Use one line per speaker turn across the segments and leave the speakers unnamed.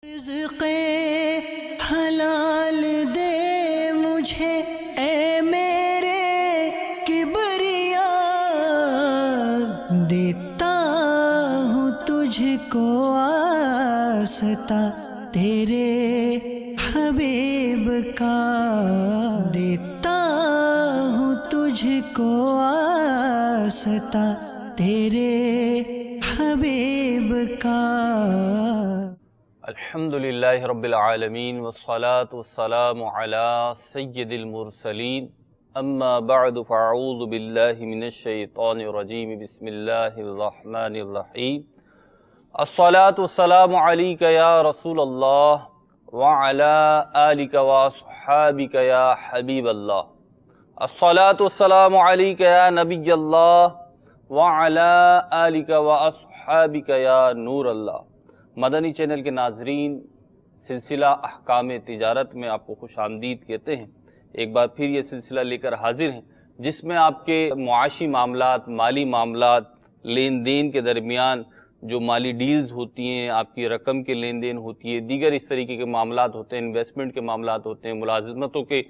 رزق حلال دے مجھے اے میرے کبریا، دیتا ہوں تجھ کو واسطہ تیرے حبیب کا، دیتا ہوں تجھ کو واسطہ تیرے حبیب کا۔
الحمدللہ رب العالمین والصلاة والسلام علی سید المرسلین، اما بعد فاعوذ باللہ من الشیطان الرجیم، بسم اللہ الرحمن الرحیم۔ الصلاة والسلام علیک یا رسول اللہ وعلی آلک واصحابک یا حبیب اللہ۔ الصلاة والسلام علیک یا نبی اللہ وعلی آلک واصحابک یا نور اللہ۔ مدنی چینل کے ناظرین، سلسلہ احکام تجارت میں آپ کو خوش آمدید کہتے ہیں۔ ایک بار پھر یہ سلسلہ لے کر حاضر ہیں جس میں آپ کے معاشی معاملات، مالی معاملات، لین دین کے درمیان جو مالی ڈیلز ہوتی ہیں، آپ کی رقم کے لین دین ہوتی ہے، دیگر اس طریقے کے معاملات ہوتے ہیں، انویسٹمنٹ کے معاملات ہوتے ہیں، ملازمتوں کے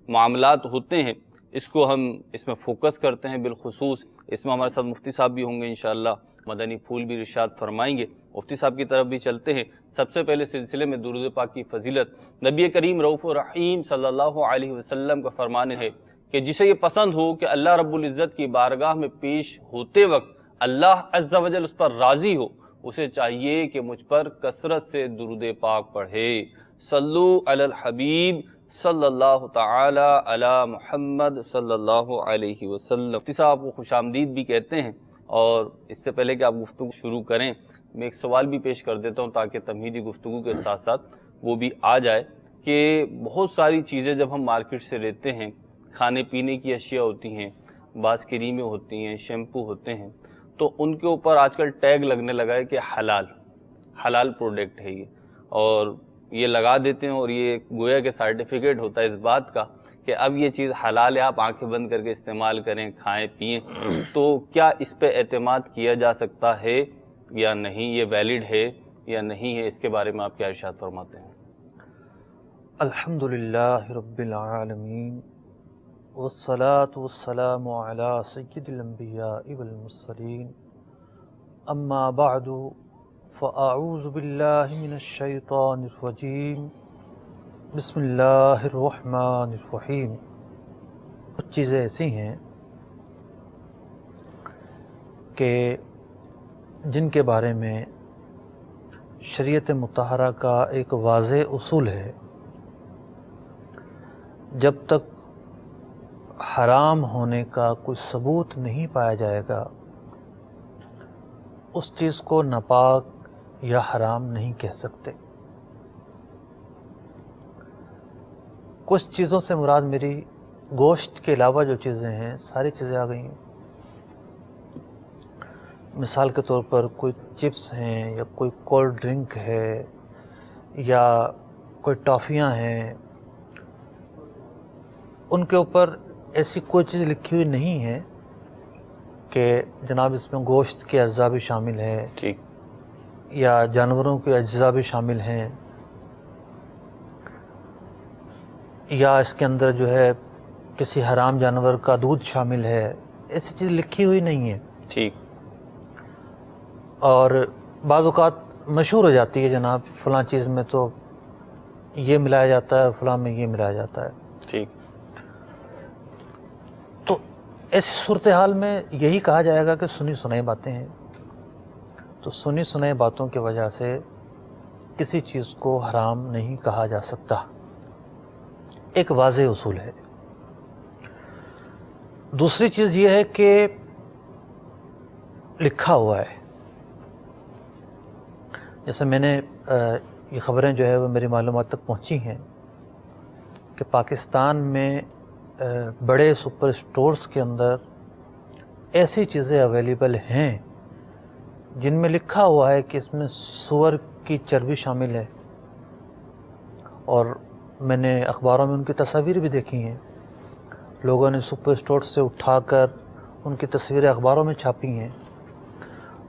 معاملات ہوتے ہیں، اس کو ہم اس میں فوکس کرتے ہیں۔ بالخصوص اس میں ہمارے ساتھ مفتی صاحب بھی ہوں گے انشاءاللہ، مدنی پھول بھی ارشاد فرمائیں گے۔ مفتی صاحب کی طرف بھی چلتے ہیں۔ سب سے پہلے سلسلے میں درود پاک کی فضیلت، نبی کریم رؤوف الرحیم صلی اللہ علیہ وسلم کا فرمان ہے کہ جسے یہ پسند ہو کہ اللہ رب العزت کی بارگاہ میں پیش ہوتے وقت اللہ عز و جل اس پر راضی ہو، اسے چاہیے کہ مجھ پر کثرت سے درود پاک پڑھے۔ صلو علی الحبیب صلی اللہ تعالی علی محمد صلی اللہ علیہ وسلم۔ مفتی صاحب کو خوش آمدید بھی کہتے ہیں، اور اس سے پہلے کہ آپ گفتگو شروع کریں میں ایک سوال بھی پیش کر دیتا ہوں تاکہ تمہیدی گفتگو کے ساتھ ساتھ وہ بھی آ جائے کہ بہت ساری چیزیں جب ہم مارکیٹ سے لیتے ہیں، کھانے پینے کی اشیاء ہوتی ہیں، بعض کریمیں ہوتی ہیں، شیمپو ہوتے ہیں، تو ان کے اوپر آج کل ٹیگ لگنے لگا ہے کہ حلال پروڈکٹ ہے یہ، اور یہ لگا دیتے ہیں، اور یہ گویا کہ سرٹیفکیٹ ہوتا ہے اس بات کا کہ اب یہ چیز حلال ہے، آپ آنکھیں بند کر کے استعمال کریں، کھائیں پئیں۔ تو کیا اس پہ اعتماد کیا جا سکتا ہے یا نہیں؟ یہ ویلڈ ہے یا نہیں ہے؟ اس کے بارے میں آپ کیا ارشاد فرماتے ہیں؟
الحمدللہ رب العالمین والصلاة والسلام علی سید الانبیاء والمرسلین، اما بعد فاعوذ باللہ من الشیطان الرجیم، بسم اللہ الرحمن الرحیم۔ کچھ چیزیں ایسی ہیں کہ جن کے بارے میں شریعت مطہرہ کا ایک واضح اصول ہے، جب تک حرام ہونے کا کوئی ثبوت نہیں پایا جائے گا اس چیز کو ناپاک یا حرام نہیں کہہ سکتے۔ کچھ چیزوں سے مراد میری گوشت کے علاوہ جو چیزیں ہیں ساری چیزیں آ گئی ہیں۔ مثال کے طور پر کوئی چپس ہیں یا کوئی کولڈ ڈرنک ہے یا کوئی ٹافیاں ہیں، ان کے اوپر ایسی کوئی چیز لکھی ہوئی نہیں ہے کہ جناب اس میں گوشت کے اجزاء بھی شامل ہے
ٹھیک،
یا جانوروں کے اجزاء بھی شامل ہیں، یا اس کے اندر جو ہے کسی حرام جانور کا دودھ شامل ہے، ایسی چیز لکھی ہوئی نہیں ہے۔
ٹھیک،
اور بعض اوقات مشہور ہو جاتی ہے جناب فلاں چیز میں تو یہ ملایا جاتا ہے، فلاں میں یہ ملایا جاتا ہے۔
ٹھیک،
تو ایسی صورتحال میں یہی کہا جائے گا کہ سنی سنائی باتیں ہیں، تو سنی سنائی باتوں کی وجہ سے کسی چیز کو حرام نہیں کہا جا سکتا، ایک واضح اصول ہے۔ دوسری چیز یہ ہے کہ لکھا ہوا ہے، جیسے میں نے یہ خبریں جو ہے وہ میری معلومات تک پہنچی ہیں کہ پاکستان میں بڑے سپر اسٹورز کے اندر ایسی چیزیں اویلیبل ہیں جن میں لکھا ہوا ہے کہ اس میں سور کی چربی شامل ہے، اور میں نے اخباروں میں ان کی تصاویر بھی دیکھی ہیں، لوگوں نے سپر اسٹور سے اٹھا کر ان کی تصویریں اخباروں میں چھاپی ہیں۔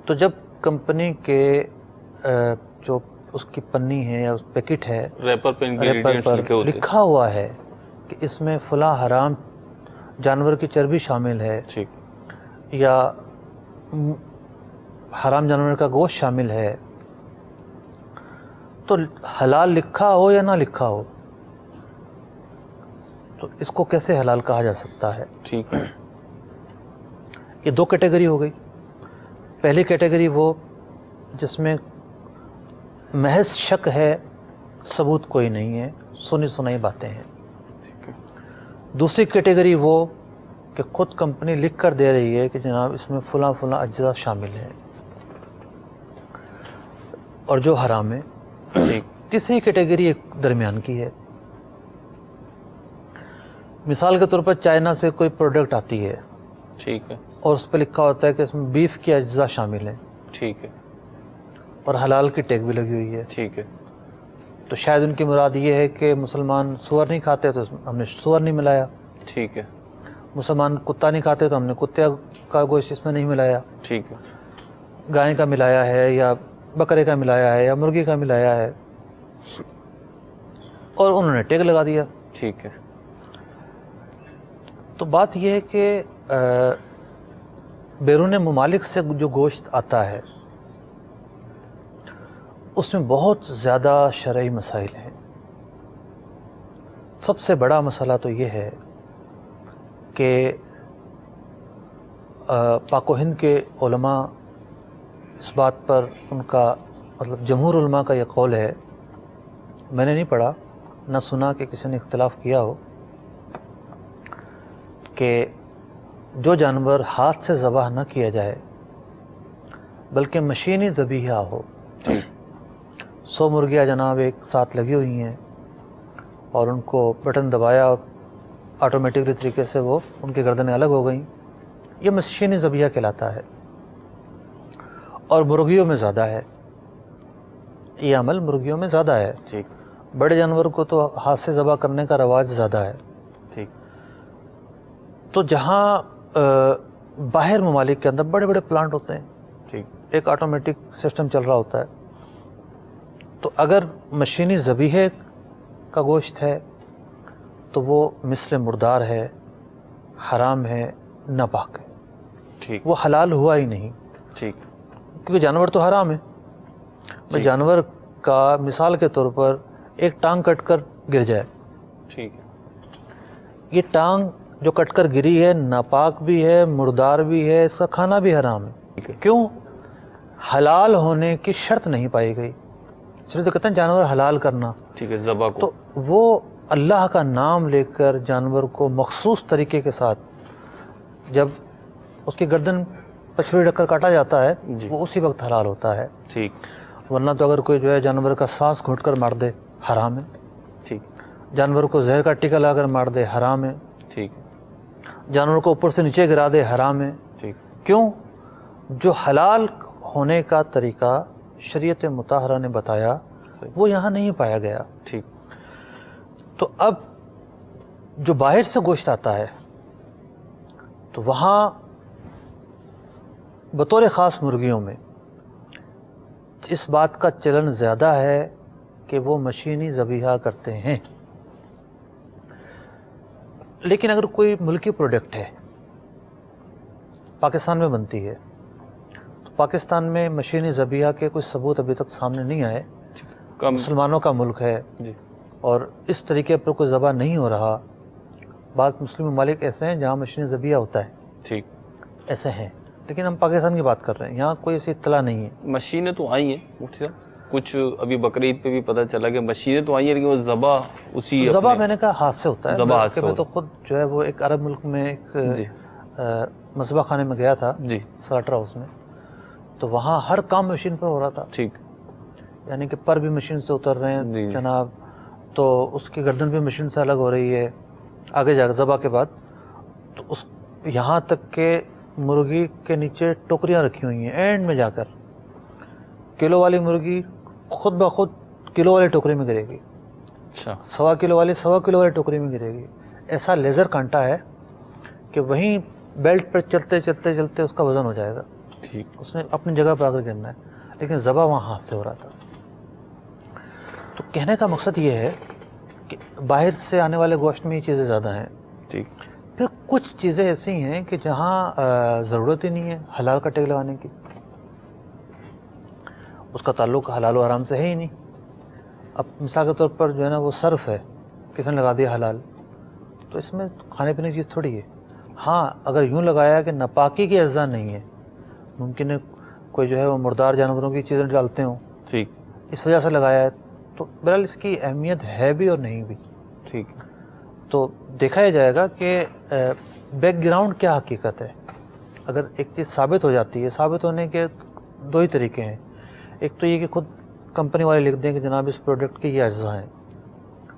تو جب کمپنی کے جو اس کی پنی ہے یا اس پیکٹ ہے،
ریپر پہ
ریپر
انگریڈینٹس
پر
لکھے ہوتے ہیں.
لکھا ہوا ہے کہ اس میں فلاں حرام جانور کی چربی شامل ہے
ٹھیک.
یا حرام جانور کا گوشت شامل ہے، تو حلال لکھا ہو یا نہ لکھا ہو تو اس کو کیسے حلال کہا جا سکتا ہے؟
ٹھیک.
یہ دو کیٹیگری ہو گئی. پہلی کیٹیگری وہ جس میں محض شک ہے، ثبوت کوئی نہیں ہے، سنی سنائی باتیں ہیں.
ٹھیک ہے.
دوسری کیٹیگری وہ کہ خود کمپنی لکھ کر دے رہی ہے کہ جناب اس میں فلاں فلاں اجزاء شامل ہیں اور جو حرام ہے.
ٹھیک.
تیسری کیٹیگری ایک درمیان کی ہے. مثال کے طور پر چائنا سے کوئی پروڈکٹ آتی ہے
ٹھیک ہے.
اور اس پہ لکھا ہوتا ہے کہ اس میں بیف کے اجزاء شامل ہیں
ٹھیک ہے.
اور حلال کی ٹیگ بھی لگی ہوئی ہے.
ٹھیک ہے.
تو شاید ان کی مراد یہ ہے کہ مسلمان سور نہیں کھاتے تو ہم نے سور نہیں ملایا،
ٹھیک ہے.
مسلمان کتا نہیں کھاتے تو ہم نے کتے کا گوشت اس میں نہیں ملایا،
ٹھیک ہے.
گائے کا ملایا ہے یا بکرے کا ملایا ہے یا مرغی کا ملایا ہے، اور انہوں نے ٹیگ لگا دیا.
ٹھیک ہے.
تو بات یہ ہے کہ بیرون ممالک سے جو گوشت آتا ہے اس میں بہت زیادہ شرعی مسائل ہیں. سب سے بڑا مسئلہ تو یہ ہے کہ پاک و ہند کے علماء اس بات پر ان کا مطلب جمہور علماء کا یہ قول ہے، میں نے نہیں پڑھا نہ سنا کہ کسی نے اختلاف کیا ہو، کہ جو جانور ہاتھ سے ذبح نہ کیا جائے بلکہ مشینی ذبیحہ ہو. 100 مرغیاں جناب ایک ساتھ لگی ہوئی ہیں اور ان کو بٹن دبایا آٹومیٹکلی طریقے سے وہ ان کی گردنیں الگ ہو گئیں، یہ مشینی ذبیحہ کہلاتا ہے. اور مرغیوں میں زیادہ ہے یہ عمل، مرغیوں میں زیادہ ہے.
ٹھیک.
بڑے جانور کو تو ہاتھ سے ذبح کرنے کا رواج زیادہ ہے.
ٹھیک.
تو جہاں باہر ممالک کے اندر بڑے بڑے پلانٹ ہوتے ہیں،
ٹھیک.
ایک آٹومیٹک سسٹم چل رہا ہوتا ہے، تو اگر مشینی ذبیحے کا گوشت ہے تو وہ مثل مردار ہے، حرام ہے، ناپاک ہے،
ٹھیک.
وہ حلال ہوا ہی نہیں.
ٹھیک.
کیونکہ جانور تو حرام ہے.
جی.
جانور کا مثال کے طور پر ایک ٹانگ کٹ کر گر جائے،
ٹھیک ہے.
یہ ٹانگ جو کٹ کر گری ہے ناپاک بھی ہے، مردار بھی ہے، اس کا کھانا بھی حرام ہے.
ٹھیک ہے.
کیوں؟ حلال ہونے کی شرط نہیں پائی گئی. چلو تو کہتے ہیں جانور حلال کرنا،
ٹھیک ہے. ذبح کو.
تو وہ اللہ کا نام لے کر جانور کو مخصوص طریقے کے ساتھ جب اس کی گردن پچھڑی رکھ کر کاٹا جاتا ہے
جی.
وہ اسی وقت حلال ہوتا ہے.
ٹھیک.
ورنہ تو اگر کوئی جو ہے جانور کا سانس گھونٹ کر مار دے حرام ہے،
ٹھیک.
جانور کو زہر کا ٹیکا لا کر مار دے حرام ہے،
ٹھیک.
جانور کو اوپر سے نیچے گرا دے حرام ہے.
ٹھیک.
کیوں؟ جو حلال ہونے کا طریقہ شریعت مطہرہ نے بتایا
صحیح.
وہ یہاں نہیں پایا گیا.
ٹھیک.
تو اب جو باہر سے گوشت آتا ہے تو وہاں بطور خاص مرغیوں میں اس بات کا چلن زیادہ ہے کہ وہ مشینی ذبیحہ کرتے ہیں. لیکن اگر کوئی ملکی پروڈکٹ ہے پاکستان میں بنتی ہے تو پاکستان میں مشینی ذبیحہ کے کوئی ثبوت ابھی تک سامنے نہیں آئے.
کم.
مسلمانوں کا ملک ہے
جی.
اور اس طریقے پر کوئی ذبح نہیں ہو رہا. بعض مسلم ممالک ایسے ہیں جہاں مشینی ذبیحہ ہوتا ہے،
ٹھیک.
ایسے ہیں، لیکن ہم پاکستان کی بات کر رہے ہیں، یہاں کوئی ایسی اطلاع نہیں ہے.
مشینیں تو آئی ہیں مفتی صاحب، کچھ ابھی بقرعید پہ بھی پتہ چلا کہ مشینیں تو آئی ہیں لیکن وہ ذبح اسی
ذبح میں نے کہا ہاتھ سے ہوتا ہے.
ذبح ہاتھ سے
میں تو خود جو ہے وہ ایک عرب ملک میں ایک
جی.
مذبح خانے میں گیا تھا،
جی.
سلاٹر ہاؤس میں، تو وہاں ہر کام مشین پر ہو رہا تھا.
ٹھیک.
یعنی کہ پر بھی مشین سے اتر رہے ہیں
جی.
جناب، تو اس کی گردن بھی مشین سے الگ ہو رہی ہے آگے جا کر ذبح کے بعد. تو اس یہاں تک کہ مرغی کے نیچے ٹوکریاں رکھی ہوئی ہیں، اینڈ میں جا کر کلو والی مرغی خود بخود کلو والی ٹوکری میں گرے گی،
اچھا.
1.25 کلو والی 1.25 کلو والی ٹوکری میں گرے گی. ایسا لیزر کانٹا ہے کہ وہیں بیلٹ پر چلتے چلتے چلتے اس کا وزن ہو جائے گا.
ٹھیک.
اس نے اپنی جگہ پر آ کر گرنا ہے، لیکن ذبح وہاں ہاتھ سے ہو رہا تھا. تو کہنے کا مقصد یہ ہے کہ باہر سے آنے والے گوشت میں یہ چیزیں زیادہ ہیں.
ٹھیک.
پھر کچھ چیزیں ایسی ہیں کہ جہاں ضرورت ہی نہیں ہے حلال کا ٹیگ لگانے کی، اس کا تعلق حلال و حرام سے ہے ہی نہیں. اب مثال کے طور پر جو ہے نا وہ صرف ہے، کسی نے لگا دیا حلال، تو اس میں کھانے پینے کی چیز تھوڑی ہے. ہاں اگر یوں لگایا کہ ناپاکی کی اجزاء نہیں ہے، ممکن ہے کوئی جو ہے وہ مردار جانوروں کی چیزیں ڈالتے ہوں،
ٹھیک.
اس وجہ سے لگایا ہے، تو بہرحال اس کی اہمیت ہے بھی اور نہیں بھی.
ٹھیک.
تو دیکھا ہی جائے گا کہ بیک گراؤنڈ کیا حقیقت ہے. اگر ایک چیز ثابت ہو جاتی ہے، ثابت ہونے کے دو ہی طریقے ہیں. ایک تو یہ کہ خود کمپنی والے لکھ دیں کہ جناب اس پروڈکٹ کے یہ اجزاء ہیں،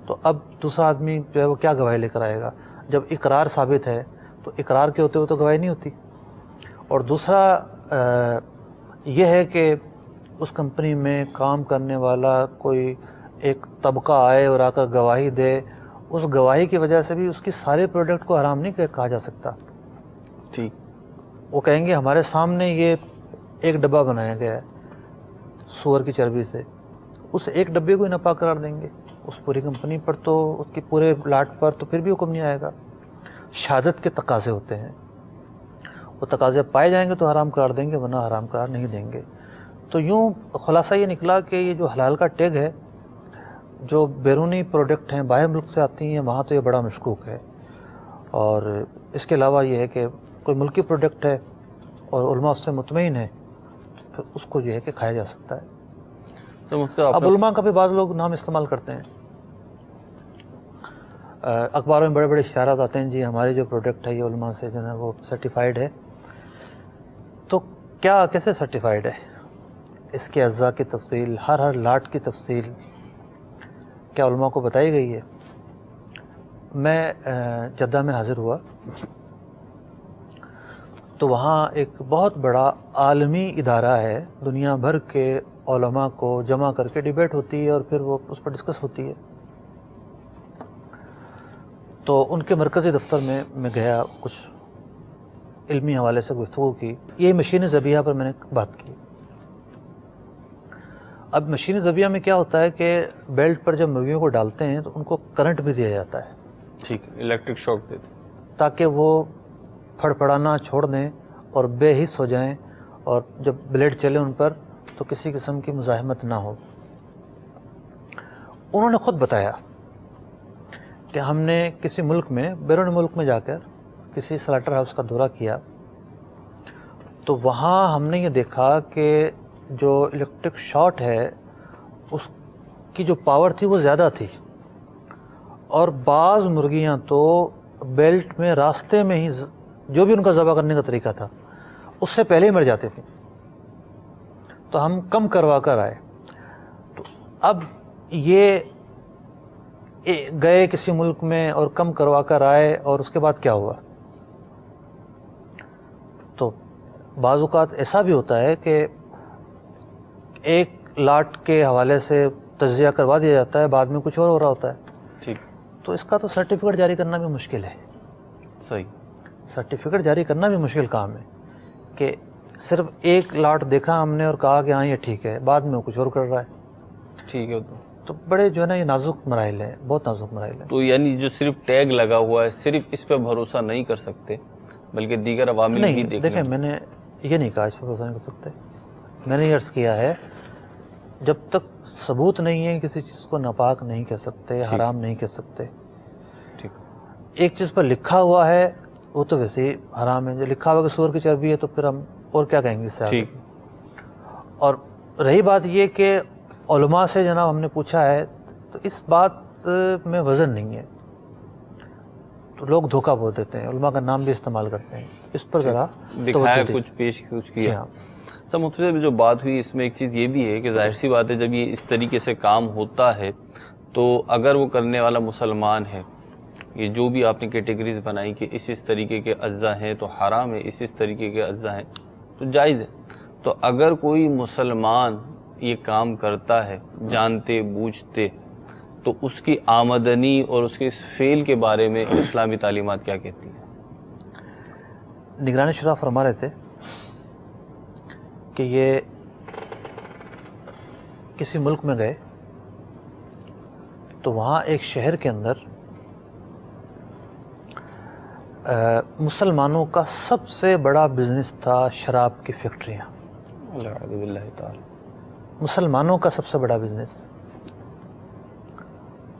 تو اب دوسرا آدمی جو ہے وہ کیا گواہی لے کر آئے گا؟ جب اقرار ثابت ہے تو اقرار کے ہوتے ہوئے تو گواہی نہیں ہوتی. اور دوسرا یہ ہے کہ اس کمپنی میں کام کرنے والا کوئی ایک طبقہ آئے اور آ کر گواہی دے، اس گواہی کی وجہ سے بھی اس کی سارے پروڈکٹ کو حرام نہیں کہا جا سکتا.
ٹھیک.
وہ کہیں گے ہمارے سامنے یہ ایک ڈبہ بنایا گیا ہے سور کی چربی سے، اس ایک ڈبے کو ہی ناپاک قرار دیں گے. اس پوری کمپنی پر تو، اس کی پورے لاٹ پر تو پھر بھی حکم نہیں آئے گا. شہادت کے تقاضے ہوتے ہیں، وہ تقاضے پائے جائیں گے تو حرام قرار دیں گے، ورنہ حرام قرار نہیں دیں گے. تو یوں خلاصہ یہ نکلا کہ یہ جو حلال کا ٹیگ ہے، جو بیرونی پروڈکٹ ہیں باہر ملک سے آتی ہیں، وہاں تو یہ بڑا مشکوک ہے. اور اس کے علاوہ یہ ہے کہ کوئی ملکی پروڈکٹ ہے اور علماء اس سے مطمئن ہے تو پھر اس کو جو ہے کہ کھایا جا سکتا ہے. اب علماء کا بھی بعض لوگ نام استعمال کرتے ہیں، اخباروں میں بڑے بڑے اشتہارات آتے ہیں، جی ہماری جو پروڈکٹ ہے یہ علماء سے جو ہے وہ سرٹیفائیڈ ہے. تو کیا کیسے سرٹیفائیڈ ہے؟ اس کے اجزاء کی تفصیل، ہر لاٹ کی تفصیل کیا علماء کو بتائی گئی ہے؟ میں جدہ میں حاضر ہوا تو وہاں ایک بہت بڑا عالمی ادارہ ہے، دنیا بھر کے علماء کو جمع کر کے ڈیبیٹ ہوتی ہے اور پھر وہ اس پر ڈسکس ہوتی ہے. تو ان کے مرکزی دفتر میں گیا، کچھ علمی حوالے سے گفتگو کی. یہی مشین ذبیحہ پر میں نے بات کی. اب مشین ذبیحہ میں کیا ہوتا ہے کہ بیلٹ پر جب مرغیوں کو ڈالتے ہیں تو ان کو کرنٹ بھی دیا جاتا ہے.
ٹھیک. الیکٹرک شاک دیتے
تاکہ وہ پھڑپڑانا چھوڑ دیں اور بے حس ہو جائیں، اور جب بلیڈ چلے ان پر تو کسی قسم کی مزاحمت نہ ہو. انہوں نے خود بتایا کہ ہم نے کسی ملک میں، بیرون ملک میں جا کر کسی سلاٹر ہاؤس کا دورہ کیا تو وہاں ہم نے یہ دیکھا کہ جو الیکٹرک شاٹ ہے اس کی جو پاور تھی وہ زیادہ تھی، اور بعض مرغیاں تو بیلٹ میں راستے میں ہی جو بھی ان کا ذبح کرنے کا طریقہ تھا اس سے پہلے ہی مر جاتے تھے. تو ہم کم کروا کر آئے. تو اب یہ گئے کسی ملک میں اور کم کروا کر آئے، اور اس کے بعد کیا ہوا؟ تو بعض اوقات ایسا بھی ہوتا ہے کہ ایک لاٹ کے حوالے سے تجزیہ کروا دیا جاتا ہے، بعد میں کچھ اور ہو رہا ہوتا ہے.
ٹھیک.
تو اس کا تو سرٹیفکیٹ جاری کرنا بھی مشکل ہے.
صحیح.
سرٹیفکیٹ جاری کرنا بھی مشکل کام ہے کہ صرف ایک لاٹ دیکھا ہم نے اور کہا کہ ہاں یہ ٹھیک ہے، بعد میں وہ کچھ اور کر رہا ہے.
ٹھیک ہے.
تو بڑے جو ہے نا یہ نازک مراحل ہیں، بہت نازک مراحل ہیں.
تو یعنی جو صرف ٹیگ لگا ہوا ہے صرف اس پہ بھروسہ نہیں کر سکتے، بلکہ دیگر عوامل بھی
نہیں، دیکھیں میں نے یہ نہیں کہا اس پہ بھروسہ نہیں کر سکتے. میں نے یہ عرض کیا ہے جب تک ثبوت نہیں ہے کسی چیز کو ناپاک نہیں کہہ سکتے، حرام نہیں کہہ سکتے.
ٹھیک.
ایک چیز پر لکھا ہوا ہے وہ تو ویسے ہی حرام ہے. جو لکھا ہوا کہ سور کی چربی ہے تو پھر ہم اور کیا کہیں گے اس سے آگے.
ٹھیک.
اور رہی بات یہ کہ علماء سے جناب ہم نے پوچھا ہے، تو اس بات میں وزن نہیں ہے. تو لوگ دھوکہ بہت دیتے ہیں، علماء کا نام بھی استعمال کرتے ہیں. اس پر ذرا
دکھایا کچھ، پیش کچھ کیا. سر مختصر جو بات ہوئی اس میں ایک چیز یہ بھی ہے کہ ظاہر سی بات ہے جب یہ اس طریقے سے کام ہوتا ہے تو اگر وہ کرنے والا مسلمان ہے، یہ جو بھی آپ نے کیٹیگریز بنائی کہ اس طریقے کے اجزاء ہیں تو حرام ہے، اس طریقے کے اجزاء ہیں تو جائز ہے. تو اگر کوئی مسلمان یہ کام کرتا ہے جانتے بوجھتے تو اس کی آمدنی اور اس کے اس فعل کے بارے میں اسلامی تعلیمات کیا کہتی ہیں؟
نگران شورا فرما رہے تھے کہ یہ کسی ملک میں گئے تو وہاں ایک شہر کے اندر مسلمانوں کا سب سے بڑا بزنس تھا شراب کی فیکٹریاں.
اعوذ باللہ تعالی.
مسلمانوں کا سب سے بڑا بزنس.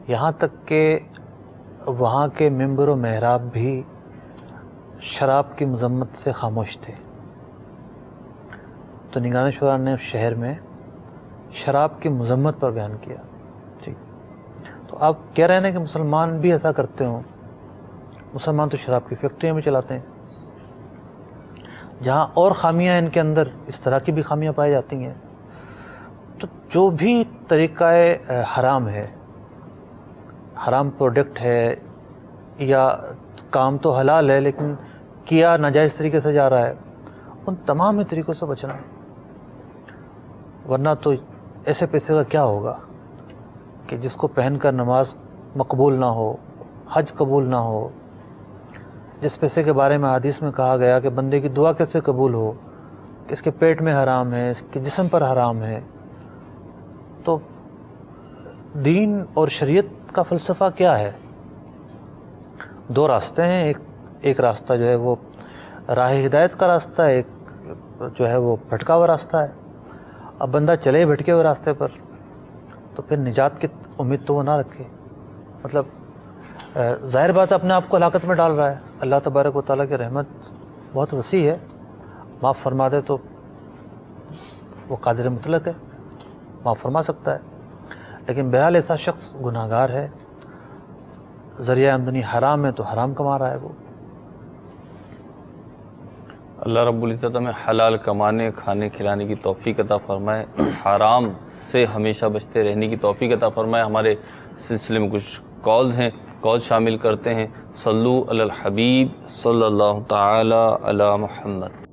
یہاں تک کہ وہاں کے ممبر و محراب بھی شراب کی مذمت سے خاموش تھے. تو نگران شورا نے شہر میں شراب کی مذمت پر بیان کیا. ٹھیک. تو آپ کہہ رہے ہیں کہ مسلمان بھی ایسا کرتے ہوں. مسلمان تو شراب کی فیکٹریاں بھی چلاتے ہیں. جہاں اور خامیاں ان کے اندر اس طرح کی بھی خامیاں پائی جاتی ہیں. تو جو بھی طریقہ حرام ہے، حرام پروڈکٹ ہے، یا کام تو حلال ہے لیکن کیا ناجائز طریقے سے جا رہا ہے، ان تمام طریقوں سے بچنا ہے. ورنہ تو ایسے پیسے کا کیا ہوگا کہ جس کو پہن کر نماز مقبول نہ ہو، حج قبول نہ ہو، جس پیسے کے بارے میں حدیث میں کہا گیا کہ بندے کی دعا کیسے قبول ہو، کہ اس کے پیٹ میں حرام ہے، اس کے جسم پر حرام ہے. تو دین اور شریعت کا فلسفہ کیا ہے؟ دو راستے ہیں. ایک راستہ جو ہے وہ راہ ہدایت کا راستہ ہے، ایک جو ہے وہ بھٹکا ہوا راستہ ہے. اب بندہ چلے بھٹکے ہوئے راستے پر تو پھر نجات کی امید تو وہ نہ رکھے. مطلب ظاہر بات اپنے آپ کو ہلاکت میں ڈال رہا ہے. اللہ تبارک و تعالیٰ کی رحمت بہت وسیع ہے، معاف فرما دے تو وہ قادر مطلق ہے، معاف فرما سکتا ہے. لیکن بہرحال ایسا شخص گناہ گار ہے، ذریعہ آمدنی حرام ہے تو حرام کما رہا ہے وہ.
اللہ رب العزت ہمیں حلال کمانے، کھانے کھلانے کی توفیق عطا فرمائے، حرام سے ہمیشہ بچتے رہنے کی توفیق عطا فرمائے. ہمارے سلسلے میں کچھ کالز ہیں، کال شامل کرتے ہیں. صلو علی الحبیب صلی اللہ تعالی علی محمد.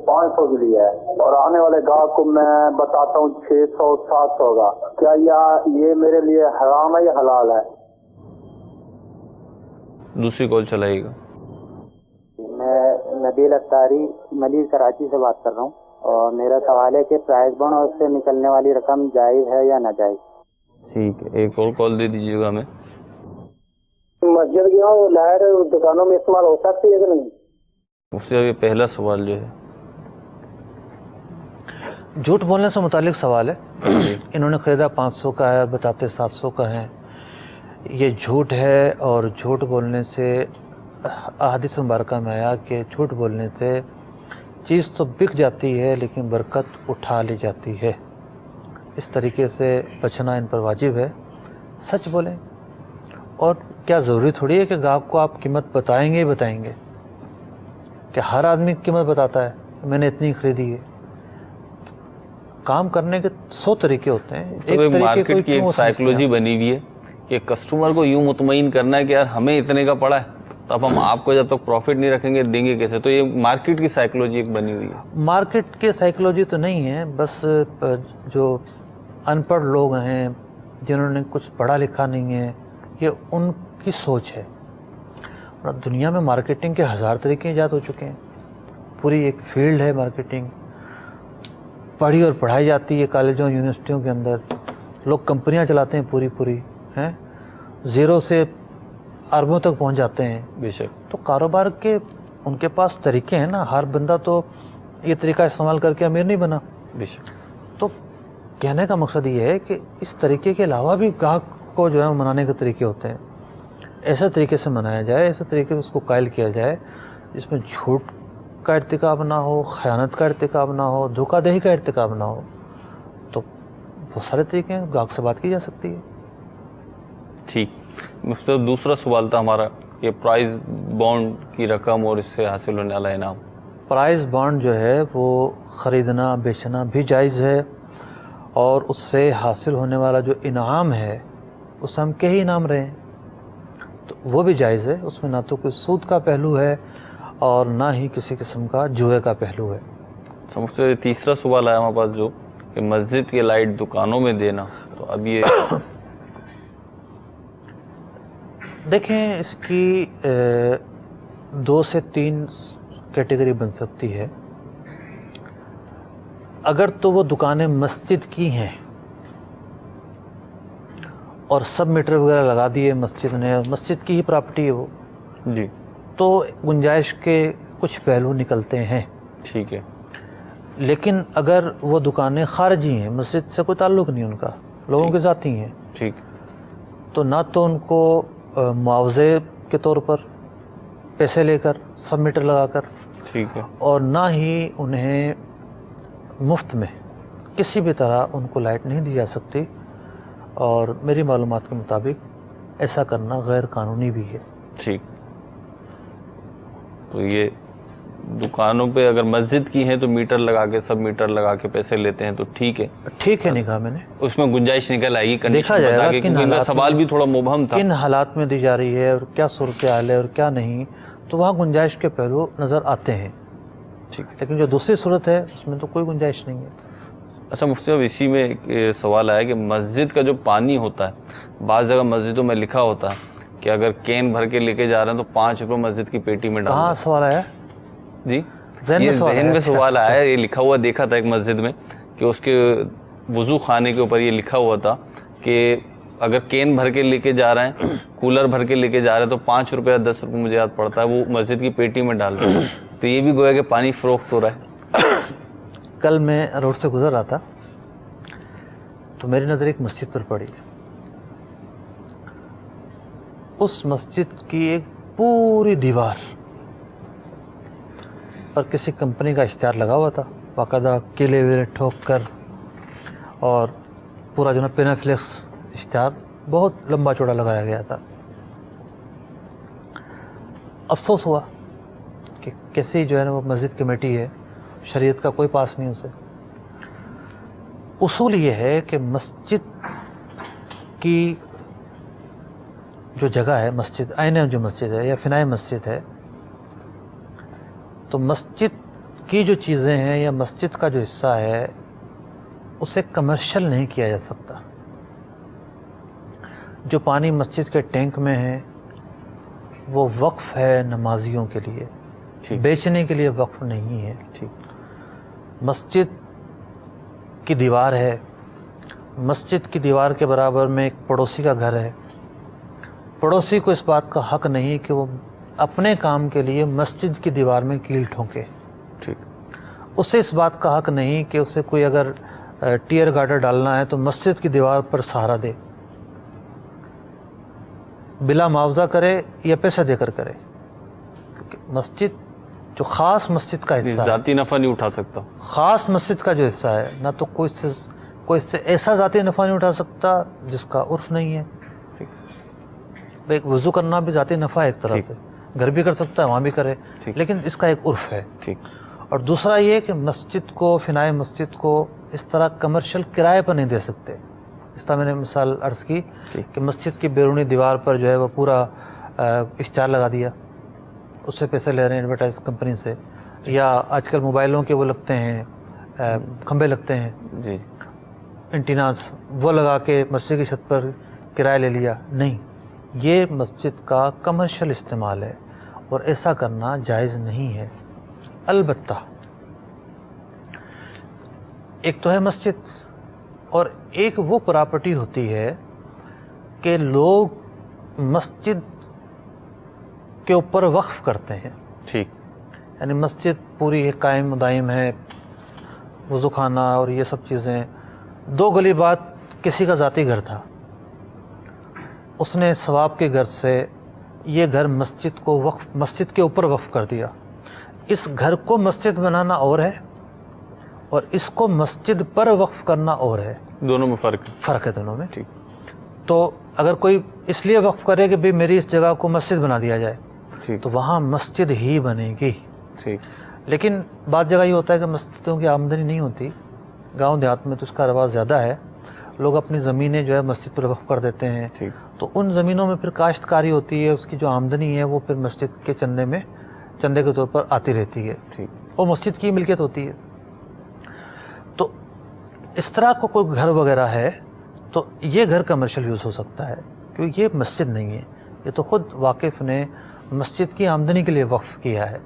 500 بھی لیا ہے اور آنے والے گاہک کو میں بتاتا ہوں 600 700 کا. کیا یہ میرے لیے حرام ہے یا حلال ہے؟
دوسری کال چلائے گا.
میں نبیل اتاری ملیل کراچی سے بات کر رہا ہوں، اور میرا سوال ہے کہ پرائز بانڈ اور اس سے نکلنے والی رقم جائز ہے یا ناجائز؟
ٹھیک ہے، ایک اور کال دے دیجیے گا ہمیں.
مسجد گیا ہوں، لائٹ دکانوں میں استعمال ہو سکتی ہے کہ نہیں؟
اس سے یہ پہلا سوال جو ہے
جھوٹ بولنے سے متعلق سوال ہے. انہوں نے خریدا 500 کا ہے، بتاتے 700 کا ہے. یہ جھوٹ ہے، اور جھوٹ بولنے سے احادیث مبارکہ میں آیا کہ جھوٹ بولنے سے چیز تو بک جاتی ہے لیکن برکت اٹھا لی جاتی ہے. اس طریقے سے بچنا ان پر واجب ہے. سچ بولیں. اور کیا ضروری تھوڑی ہے کہ گاہک کو آپ قیمت بتائیں گے ہی بتائیں گے؟ کہ ہر آدمی قیمت بتاتا ہے میں نے اتنی خریدی ہے. کام کرنے کے 100 طریقے ہوتے ہیں.
ایک مارکیٹ کی ایک سائیکلوجی بنی ہوئی ہے کہ کسٹمر کو یوں مطمئن کرنا ہے کہ یار ہمیں اتنے کا پڑا ہے تو اب ہم آپ کو جب تک پروفٹ نہیں رکھیں گے دیں گے کیسے. تو یہ مارکیٹ کی سائیکلوجی ایک بنی ہوئی ہے.
مارکیٹ کی سائیکلوجی تو نہیں ہے، بس جو ان پڑھ لوگ ہیں جنہوں نے کچھ پڑھا لکھا نہیں ہے، یہ ان کی سوچ ہے. دنیا میں مارکیٹنگ کے 1000 طریقے ایجاد ہو چکے ہیں. پوری ایک فیلڈ ہے مارکیٹنگ، پڑھی اور پڑھائی جاتی ہے کالجوں یونیورسٹیوں کے اندر. لوگ کمپنیاں چلاتے ہیں پوری ہیں، زیرو سے اربوں تک پہنچ جاتے ہیں.
بے شک.
تو کاروبار کے ان کے پاس طریقے ہیں نا. ہر بندہ تو یہ طریقہ استعمال کر کے امیر نہیں بنا.
بے شک.
تو کہنے کا مقصد یہ ہے کہ اس طریقے کے علاوہ بھی گاہک کو جو ہے منانے کے طریقے ہوتے ہیں. ایسے طریقے سے منایا جائے، ایسے طریقے سے اس کو قائل کیا جائے جس میں جھوٹ کا ارتکاب نہ ہو، خیانت کا ارتکاب نہ ہو، دھوکہ دہی کا ارتکاب نہ ہو. تو بہت سارے طریقے ہیں، گاہک سے بات کی جا سکتی ہے.
ٹھیک. مطلب دوسرا سوال تھا ہمارا کہ پرائز بانڈ کی رقم اور اس سے حاصل ہونے والا انعام.
پرائز بانڈ جو ہے وہ خریدنا بیچنا بھی جائز ہے، اور اس سے حاصل ہونے والا جو انعام ہے اس سے ہم کئی انعام رہے ہیں تو وہ بھی جائز ہے. اس میں نہ تو کوئی سود کا پہلو ہے اور نہ ہی کسی قسم کا جوئے کا پہلو ہے.
سمجھتے تیسرا سوال آیا ہمارے پاس جو کہ مسجد کے لائٹ دکانوں میں دینا، تو اب یہ
دیکھیں اس کی 2 سے 3 کیٹیگری بن سکتی ہے. اگر تو وہ دکانیں مسجد کی ہیں اور سب میٹر وغیرہ لگا دیے مسجد نے، مسجد کی ہی پراپرٹی ہے وہ،
جی
تو گنجائش کے کچھ پہلو نکلتے ہیں.
ٹھیک ہے.
لیکن اگر وہ دکانیں خارجی ہیں، مسجد سے کوئی تعلق نہیں ان کا، لوگوں کے ذاتی ہیں،
ٹھیک،
تو نہ تو ان کو معاوضے کے طور پر پیسے لے کر سب میٹر لگا کر،
ٹھیک ہے،
اور نہ ہی انہیں مفت میں کسی بھی طرح ان کو لائٹ نہیں دی جا سکتی، اور میری معلومات کے مطابق ایسا کرنا غیر قانونی بھی ہے.
ٹھیک. تو یہ دکانوں پہ اگر مسجد کی ہیں تو میٹر لگا کے سب میٹر لگا کے پیسے لیتے ہیں تو ٹھیک ہے،
ٹھیک ہے نہیں کہا میں نے،
اس میں گنجائش نکل آئے گی،
دیکھا جائے گا کن
کیونکہ
حالات
سوال بھی تھوڑا مبہم تھا،
کن حالات میں دی جا رہی ہے اور کیا صورتحال ہے اور کیا نہیں، تو وہاں گنجائش کے پہلو نظر آتے ہیں.
ٹھیک.
لیکن جو دوسری صورت ہے اس میں تو کوئی گنجائش نہیں ہے.
اچھا مفتی صاحب، اسی میں ایک سوال آیا کہ مسجد کا جو پانی ہوتا ہے، بعض جگہ مسجدوں میں لکھا ہوتا ہے کہ اگر کین بھر کے لے کے جا رہے ہیں تو 5 روپے مسجد کی پیٹی میں ڈال
کہاں سوال آیا؟
جی
ذہن میں سوال
ذہن
آیا.
میں سوال آیا، یہ لکھا ہوا دیکھا تھا ایک مسجد میں کہ اس کے وضو خانے کے اوپر یہ لکھا ہوا تھا کہ اگر کین بھر کے لے کے جا رہے ہیں، کولر بھر کے لے کے جا رہے ہیں تو 5 روپے یا 10 روپے مجھے یاد پڑتا ہے وہ مسجد کی پیٹی میں ڈال دیں. تو یہ بھی گویا کہ پانی فروخت ہو رہا ہے.
کل میں روڈ سے گزر رہا تھا تو میری نظر ایک مسجد پر پڑی. اس مسجد کی ایک پوری دیوار پر کسی کمپنی کا اشتہار لگا ہوا تھا، باقاعدہ کیلے ویلے ٹھوک کر، اور پورا جو نا پینافلیکس اشتہار بہت لمبا چوڑا لگایا گیا تھا. افسوس ہوا کہ کیسی جو ہے نا وہ مسجد کمیٹی ہے، شریعت کا کوئی پاس نہیں اسے. اصول یہ ہے کہ مسجد کی جو جگہ ہے، مسجد آئینہ جو مسجد ہے یا فنائے مسجد ہے، تو مسجد کی جو چیزیں ہیں یا مسجد کا جو حصہ ہے اسے کمرشل نہیں کیا جا سکتا. جو پانی مسجد کے ٹینک میں ہے وہ وقف ہے نمازیوں کے لیے، بیچنے کے لیے وقف نہیں ہے. مسجد کی دیوار ہے، مسجد کی دیوار کے برابر میں ایک پڑوسی کا گھر ہے، پڑوسی کو اس بات کا حق نہیں کہ وہ اپنے کام کے لیے مسجد کی دیوار میں کیل ٹھونکے.
ٹھیک.
اسے اس بات کا حق نہیں کہ اسے کوئی اگر ٹیئر گارڈر ڈالنا ہے تو مسجد کی دیوار پر سہارا دے، بلا معاوضہ کرے یا پیسے دے کر کرے. کیونکہ مسجد جو خاص مسجد کا حصہ ہے،
ذاتی نفع نہیں اٹھا سکتا.
خاص مسجد کا جو حصہ ہے، نہ تو کوئی سے ایسا ذاتی نفع نہیں اٹھا سکتا جس کا عرف نہیں ہے. ایک وضو کرنا بھی ذاتی نفع ہے ایک طرح سے، گھر بھی کر سکتا ہے وہاں بھی کرے، لیکن اس کا ایک عرف ہے.
ٹھیک.
اور دوسرا یہ کہ مسجد کو، فنائے مسجد کو اس طرح کمرشل کرائے پر نہیں دے سکتے. اس طرح میں نے مثال عرض کی کہ مسجد کی بیرونی دیوار پر جو ہے وہ پورا اشتہار لگا دیا، اس سے پیسے لے رہے ہیں ایڈورٹائز کمپنی سے، یا آج کل موبائلوں کے وہ لگتے ہیں کھمبے لگتے ہیں
جی،
اینٹیناز، وہ لگا کے مسجد کی چھت پر کرایہ لے لیا. نہیں، یہ مسجد کا کمرشل استعمال ہے اور ایسا کرنا جائز نہیں ہے. البتہ ایک تو ہے مسجد، اور ایک وہ پراپرٹی ہوتی ہے کہ لوگ مسجد کے اوپر وقف کرتے ہیں.
ٹھیک.
یعنی مسجد پوری ایک قائم و دائم ہے، وضو خانہ اور یہ سب چیزیں. 2 گلی بعد کسی کا ذاتی گھر تھا، اس نے ثواب کے گھر سے یہ گھر مسجد کو وقف، مسجد کے اوپر وقف کر دیا. اس گھر کو مسجد بنانا اور ہے اور اس کو مسجد پر وقف کرنا اور ہے.
دونوں میں
فرق ہے دونوں میں.
ٹھیک.
تو اگر کوئی اس لیے وقف کرے کہ بھئی میری اس جگہ کو مسجد بنا دیا جائے،
ٹھیک،
تو وہاں مسجد ہی بنے گی.
ٹھیک.
لیکن بعض جگہ یہ ہوتا ہے کہ مسجدوں کی آمدنی نہیں ہوتی، گاؤں دیہات میں تو اس کا رواج زیادہ ہے، لوگ اپنی زمینیں جو ہے مسجد پر وقف کر دیتے ہیں.
ٹھیک.
تو ان زمینوں میں پھر کاشتکاری ہوتی ہے، اس کی جو آمدنی ہے وہ پھر مسجد کے چندے کے طور پر آتی رہتی ہے،
ٹھیک،
اور مسجد کی ملکیت ہوتی ہے. تو اس طرح کو کوئی گھر وغیرہ ہے تو یہ گھر کمرشل یوز ہو سکتا ہے، کیونکہ یہ مسجد نہیں ہے، یہ تو خود واقف نے مسجد کی آمدنی کے لیے وقف کیا ہے.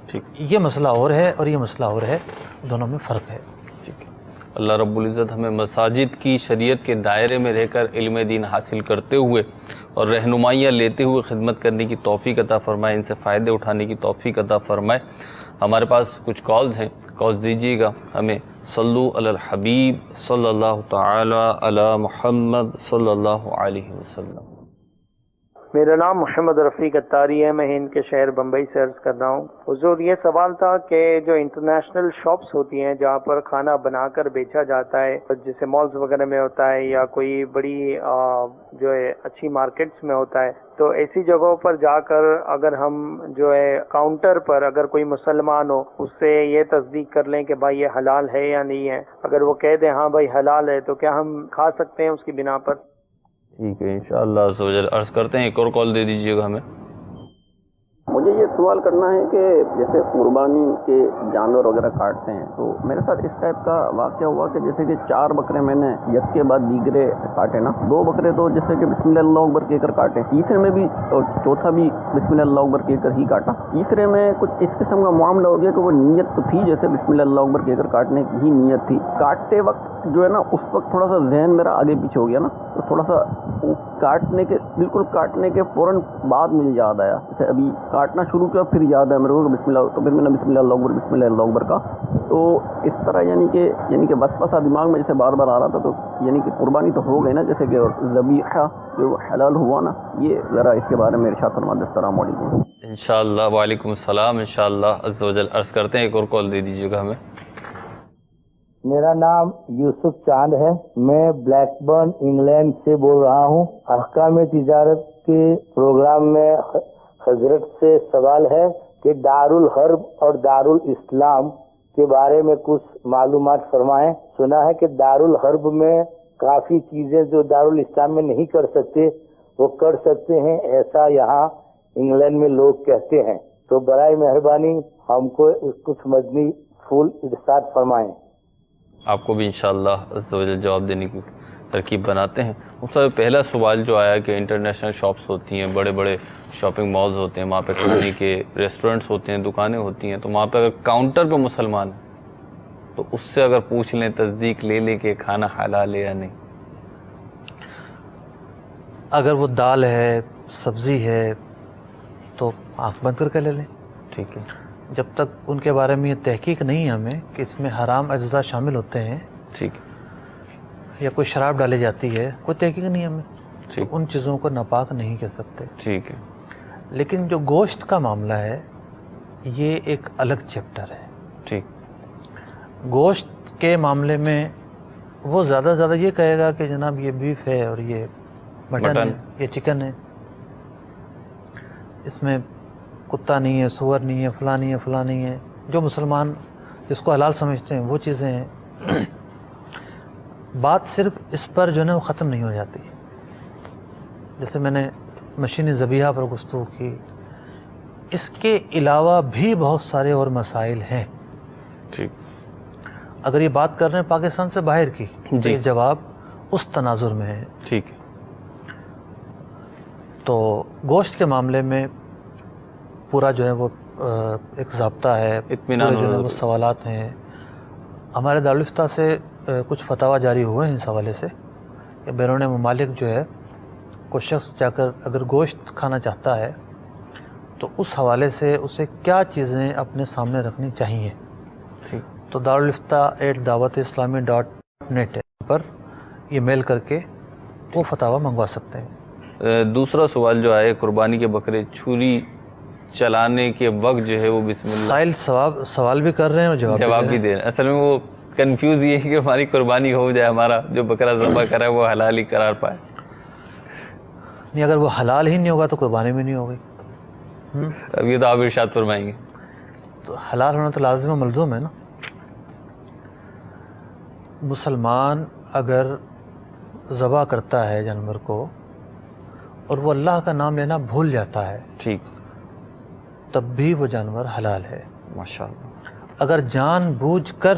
ٹھیک.
یہ مسئلہ اور ہے اور یہ مسئلہ اور ہے، دونوں میں فرق ہے.
ٹھیک. اللہ رب العزت ہمیں مساجد کی شریعت کے دائرے میں رہ کر علم دین حاصل کرتے ہوئے اور رہنمائیاں لیتے ہوئے خدمت کرنے کی توفیق عطا فرمائے، ان سے فائدے اٹھانے کی توفیق عطا فرمائے۔ ہمارے پاس کچھ کالز ہیں، کالز دیجیے گا ہمیں۔ صلو علی الحبیب صلی اللہ تعالی علی محمد صلی اللہ علیہ وسلم۔
میرا نام محمد رفیق اتاری ہے، میں ہند کے شہر بمبئی سے عرض کر رہا ہوں۔ حضور یہ سوال تھا کہ جو انٹرنیشنل شاپس ہوتی ہیں جہاں پر کھانا بنا کر بیچا جاتا ہے، جیسے مالز وغیرہ میں ہوتا ہے یا کوئی بڑی جو ہے اچھی مارکیٹس میں ہوتا ہے، تو ایسی جگہوں پر جا کر اگر ہم جو ہے کاؤنٹر پر اگر کوئی مسلمان ہو اس سے یہ تصدیق کر لیں کہ بھائی یہ حلال ہے یا نہیں ہے، اگر وہ کہہ دیں ہاں بھائی حلال ہے، تو کیا ہم کھا سکتے ہیں اس کی بنا پر؟
ٹھیک ہے، انشاءاللہ عز و جل عرض کرتے ہیں۔ ایک اور کال دے دیجیے گا ہمیں۔
مجھے یہ سوال کرنا ہے کہ جیسے قربانی کے جانور وغیرہ کاٹتے ہیں تو میرے ساتھ اس ٹائپ کا واقعہ ہوا کہ جیسے کہ 4 بکرے میں نے یک کے بعد دیگرے کاٹے نا، 2 بکرے تو جیسے کہ بسم اللہ اللہ اکبر کہہ کر کاٹے، تیسرے میں بھی اور چوتھا بھی بسم اللہ اللہ اکبر کہہ کر ہی کاٹا۔ تیسرے میں کچھ اس قسم کا معاملہ ہو گیا کہ وہ نیت تو تھی جیسے بسم اللہ اللہ اکبر کہہ کر کاٹنے کی ہی نیت تھی، کاٹتے وقت جو ہے نا اس وقت تھوڑا سا ذہن میرا آگے پیچھے ہو گیا نا، تو تھوڑا سا بالکل کاٹنے کے فوراً بعد مجھے یاد آیا، جیسے ابھی کاٹنا شروع کیا پھر یاد ہے میرے کو کہ بسم اللہ، تو پھر میں نے بسم اللہ اللہ اکبر بسم اللہ اللہ اکبر کا، تو اس طرح یعنی کہ وسوسہ دماغ میں جیسے بار بار آ رہا تھا، تو یعنی کہ قربانی تو ہو گئی نا، جیسے کہ ذبیحہ جو حلال ہوا نا، یہ ذرا اس کے بارے میں ارشاد فرما دیں۔ السلام علیکم۔
انشاءاللہ وعلیکم السلام، انشاءاللہ عز و جل عرض کرتے ہیں۔ ایک اور کال دے دیجیے گا ہمیں۔
میرا نام یوسف چاند ہے، میں بلیک برن انگلینڈ سے بول رہا ہوں۔ احکام تجارت کے پروگرام میں حضرت سے سوال ہے کہ دارالحرب اور دارالاسلام کے بارے میں کچھ معلومات فرمائیں۔ سنا ہے کہ دارالحرب میں کافی چیزیں جو دارالاسلام میں نہیں کر سکتے وہ کر سکتے ہیں، ایسا یہاں انگلینڈ میں لوگ کہتے ہیں، تو برائے مہربانی ہم کو کچھ مدنی پھول ارشاد فرمائیں۔
آپ کو بھی انشاءاللہ عز و جل جواب دینے کی ترکیب بناتے ہیں۔ اس سے پہلا سوال جو آیا کہ انٹرنیشنل شاپس ہوتی ہیں، بڑے بڑے شاپنگ مالز ہوتے ہیں، وہاں پہ کھانے کے ریسٹورنٹس ہوتے ہیں، دکانیں ہوتی ہیں، تو وہاں پہ اگر کاؤنٹر پہ مسلمان ہیں تو اس سے اگر پوچھ لیں، تصدیق لے لیں کہ کھانا حلال ہے یا نہیں۔
اگر وہ دال ہے، سبزی ہے، تو آنکھ بند کر کے لے لیں۔
ٹھیک ہے،
جب تک ان کے بارے میں یہ تحقیق نہیں ہے ہمیں کہ اس میں حرام اجزاء شامل ہوتے ہیں
ٹھیک ہے،
یا کوئی شراب ڈالی جاتی ہے، کوئی تحقیق نہیں ہے ہمیں، تو
ٹھیک،
ان چیزوں کو ناپاک نہیں کہہ سکتے۔
ٹھیک ہے،
لیکن جو گوشت کا معاملہ ہے یہ ایک الگ چیپٹر ہے۔
ٹھیک،
گوشت کے معاملے میں وہ زیادہ سے زیادہ یہ کہے گا کہ جناب یہ بیف ہے اور یہ مٹن ہے، یہ چکن ہے، اس میں کتا نہیں ہے، سور نہیں ہے، فلاں نہیں ہے، فلاں نہیں ہے، جو مسلمان جس کو حلال سمجھتے ہیں وہ چیزیں ہیں۔ بات صرف اس پر جو ہے نا وہ ختم نہیں ہو جاتی۔ جیسے میں نے مشینی ذبیحہ پر گفتگو کی، اس کے علاوہ بھی بہت سارے اور مسائل ہیں۔
ٹھیک،
اگر یہ بات کر رہے ہیں پاکستان سے باہر کی،
جی،
یہ جواب اس تناظر میں ہے۔
ٹھیک ہے،
تو گوشت کے معاملے میں پورا جو ہے وہ ایک ضابطہ ہے،
اطمینان
پورے جو ہے وہ سوالات ہیں۔ ہمارے دارالفتہ سے کچھ فتاویٰ جاری ہوئے ہیں اس حوالے سے کہ بیرون ممالک جو ہے کوئی شخص جا کر اگر گوشت کھانا چاہتا ہے تو اس حوالے سے اسے کیا چیزیں اپنے سامنے رکھنی چاہیے۔
ٹھیک،
تو darulifta@dawat-islami.net پر یہ میل کر کے وہ فتاویٰ منگوا سکتے ہیں۔
دوسرا سوال جو آئے، قربانی کے بکرے چھری چلانے کے وقت جو ہے وہ بسم اللہ،
سائل سوال بھی کر رہے ہیں اور
جواب بھی دے رہے ہیں۔ اصل میں وہ کنفیوز یہ ہے کہ ہماری قربانی ہو جائے، ہمارا جو بکرا ذبح کرا ہے وہ حلال ہی قرار پائے۔
نہیں، اگر وہ حلال ہی نہیں ہوگا تو قربانی بھی نہیں ہوگی۔
اب یہ تو آپ ارشاد فرمائیں گے۔
تو حلال ہونا تو لازم و ملزوم ہے نا۔ مسلمان اگر ذبح کرتا ہے جانور کو اور وہ اللہ کا نام لینا بھول جاتا ہے،
ٹھیک،
تب بھی وہ جانور حلال ہے۔
ماشاءاللہ،
اگر جان بوجھ کر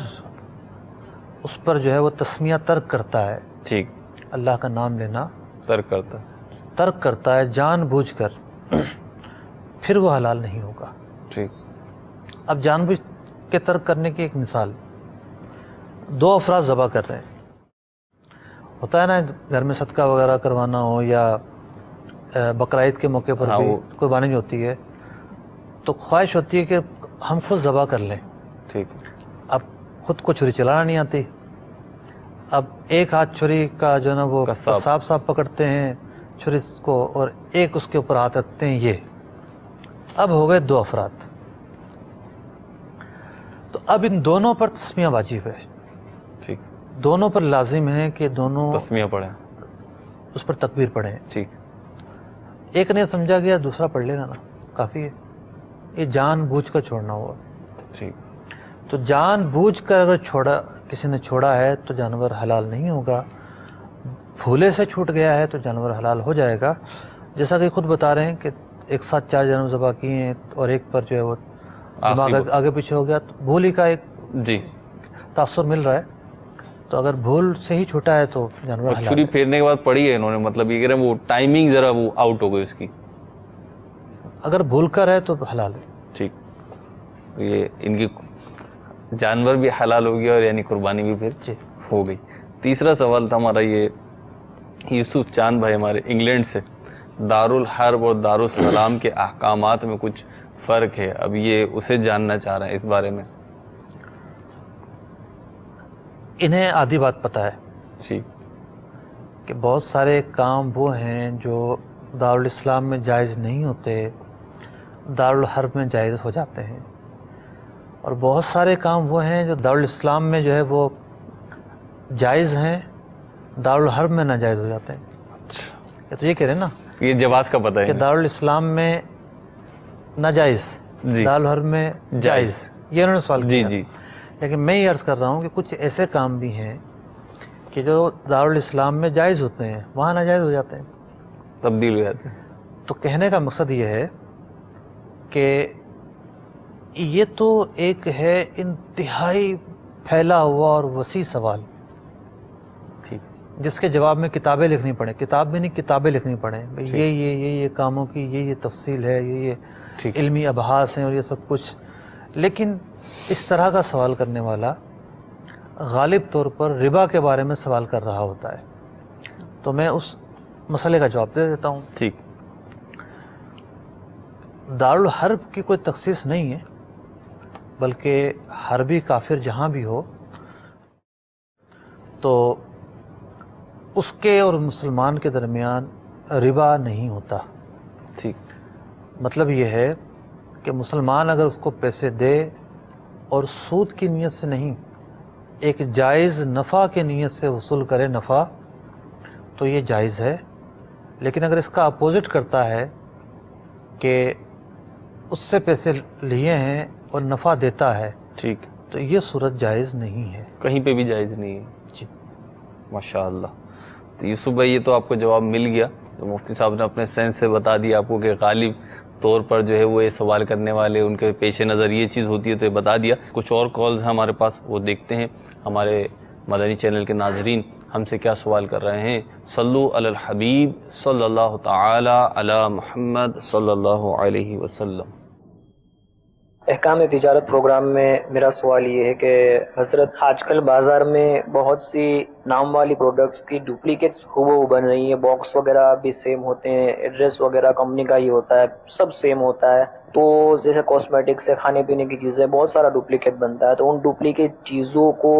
اس پر جو ہے وہ تسمیہ ترک کرتا ہے،
ٹھیک،
اللہ کا نام لینا
ترک کرتا
ہے جان بوجھ کر، پھر وہ حلال نہیں ہوگا۔
ٹھیک،
اب جان بوجھ کے ترک کرنے کی ایک مثال، 2 افراد ذبح کر رہے ہیں. ہوتا ہے نا گھر میں صدقہ وغیرہ کروانا ہو یا بقرعید کے موقع پر بھی قربانی جو ہوتی ہے تو خواہش ہوتی ہے کہ ہم خود ذبح کر لیں.
ٹھیک.
اب خود کو چھری چلانا نہیں آتی, اب ایک ہاتھ چھری کا جو ہے نا وہ صاف پکڑتے ہیں چھری کو اور ایک اس کے اوپر ہاتھ رکھتے ہیں. یہ اب ہو گئے 2 افراد. تو اب ان دونوں پر تسمیہ واجب ہے.
ٹھیک.
دونوں پر لازم ہے کہ دونوں
تسمیہ پڑھیں,
اس پر تکبیر پڑھیں.
ٹھیک.
ایک نے سمجھا گیا دوسرا پڑھ لے گا نا, کافی ہے. یہ جان بوجھ کر چھوڑنا ہوا.
ٹھیک.
تو جان بوجھ کر اگر کسی نے چھوڑا ہے تو جانور حلال نہیں ہوگا. بھولے سے چھوٹ گیا ہے تو جانور حلال ہو جائے گا. جیسا کہ خود بتا رہے ہیں کہ ایک ساتھ 4 جانور ذبح کیے ہیں اور ایک پر جو ہے وہ دماغ آگے پیچھے ہو گیا, تو بھول ہی کا ایک تاثر مل رہا ہے. تو اگر بھول سے ہی چھوٹا ہے تو جانور حلال.
چھری پھیرنے کے بعد پڑی ہے انہوں نے, مطلب یہ کہہ رہے ہیں وہ ٹائمنگ ذرا وہ آؤٹ ہو گئی اس کی.
اگر بھول کر ہے تو حلال ہے.
ٹھیک. یہ ان کی جانور بھی حلال ہو گیا اور یعنی قربانی بھی پھر ہو گئی. تیسرا سوال تھا ہمارا یہ یوسف چاند بھائی ہمارے انگلینڈ سے, دارالحرب اور دارالسلام کے احکامات میں کچھ فرق ہے, اب یہ اسے جاننا چاہ رہے ہیں اس بارے میں.
انہیں آدھی بات پتہ ہے
جی
کہ بہت سارے کام وہ ہیں جو دارالاسلام میں جائز نہیں ہوتے, دارالحرب میں جائز ہو جاتے ہیں, اور بہت سارے کام وہ ہیں جو دارالاسلام میں جو ہے وہ جائز ہیں, دارالحرب میں ناجائز ہو جاتے ہیں.
اچھا,
تو یہ کہہ رہے ہیں نا
یہ جواز کا پتہ ہے
کہ دارالاسلام میں ناجائز, دارالحرب میں جائز, یہ انہوں نے سوال کیا.
جی.
لیکن میں یہ عرض کر رہا ہوں کہ کچھ ایسے کام بھی ہیں کہ جو دارالاسلام میں جائز ہوتے ہیں وہاں ناجائز ہو جاتے ہیں,
تبدیل ہو جاتے ہیں.
تو کہنے کا مقصد یہ ہے کہ یہ تو ایک ہے انتہائی پھیلا ہوا اور وسیع سوال جس کے جواب میں کتابیں لکھنی پڑیں, کتاب بھی نہیں کتابیں لکھنی پڑیں. یہ کاموں کی یہ تفصیل ہے, یہ علمی ابحاث ہیں اور یہ سب کچھ. لیکن اس طرح کا سوال کرنے والا غالب طور پر ربا کے بارے میں سوال کر رہا ہوتا ہے, تو میں اس مسئلے کا جواب دے دیتا ہوں.
ٹھیک.
دارالحرب کی کوئی تخصیص نہیں ہے, بلکہ حربی کافر جہاں بھی ہو تو اس کے اور مسلمان کے درمیان ربا نہیں ہوتا.
ٹھیک.
مطلب یہ ہے کہ مسلمان اگر اس کو پیسے دے اور سود کی نیت سے نہیں, ایک جائز نفع کی نیت سے وصول کرے نفع, تو یہ جائز ہے. لیکن اگر اس کا اپوزٹ کرتا ہے کہ اس سے پیسے لیے ہیں اور نفع دیتا ہے,
ٹھیک,
تو یہ صورت جائز نہیں ہے,
کہیں پہ بھی جائز نہیں ہے.
جی
ماشاء اللہ. تو یوسف بھائی یہ تو آپ کو جواب مل گیا, تو مفتی صاحب نے اپنے سینس سے بتا دیا آپ کو کہ غالب طور پر جو ہے وہ یہ سوال کرنے والے ان کے پیش نظر یہ چیز ہوتی ہے, تو یہ بتا دیا. کچھ اور کالز ہیں ہمارے پاس, وہ دیکھتے ہیں ہمارے مدنی چینل کے ناظرین ہم سے کیا سوال کر رہے ہیں. صلو علی الحبیب صلی اللہ تعالی علی محمد صلی اللہ علیہ وسلم.
احکام تجارت پروگرام میں میرا سوال یہ ہے کہ حضرت آج کل بازار میں بہت سی نام والی پروڈکٹس کی ڈپلیکیٹس ہو بن رہی ہیں, باکس وغیرہ بھی سیم ہوتے ہیں, ایڈریس وغیرہ کمپنی کا ہی ہوتا ہے, سب سیم ہوتا ہے. تو جیسے کاسمیٹکس سے کھانے پینے کی چیزیں بہت سارا ڈپلیکیٹ بنتا ہے, تو ان ڈپلیکیٹ چیزوں کو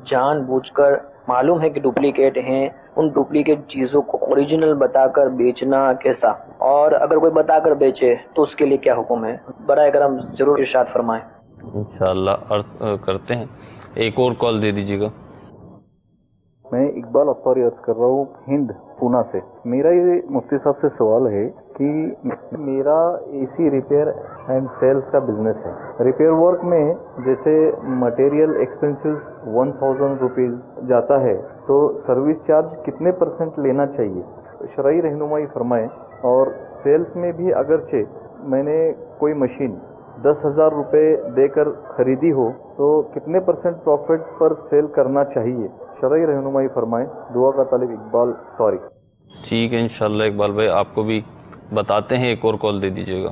جان بوجھ کر معلوم ہے کہ ڈپلیکیٹ ہیں, ان ڈپلیکیٹ چیزوں کو اوریجنل بتا کر بیچنا کیسا, اور اگر کوئی بتا کر بیچے تو اس کے لیے کیا حکم ہے؟ برائے کرم ضرور ارشاد فرمائیں.
انشاءاللہ عرض کرتے ہیں. ایک اور کال دے دیجیے گا.
میں اقبال اختاری عرض کر رہا ہوں ہند پونا سے. میرا یہ مفتی صاحب سے سوال ہے کہ میرا اے سی ریپیئر اینڈ سیلز کا بزنس ہے. ریپیئر ورک میں جیسے مٹیریل ایکسپینسز 1000 روپیز جاتا ہے, تو سروس چارج کتنے % لینا چاہیے؟ شرعی رہنمائی فرمائیں. اور سیلز میں بھی اگرچہ میں نے کوئی مشین 10,000 روپے دے کر خریدی ہو تو کتنے % پروفٹ پر سیل کرنا چاہیے؟ شرعی رہنمائی فرمائیں. دعا کا طالب اقبال سوری.
ٹھیک ہے انشاءاللہ اقبال بھائی, آپ کو بھی بتاتے ہیں. ایک اور کال دے دیجیے گا.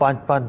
5-5,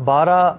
12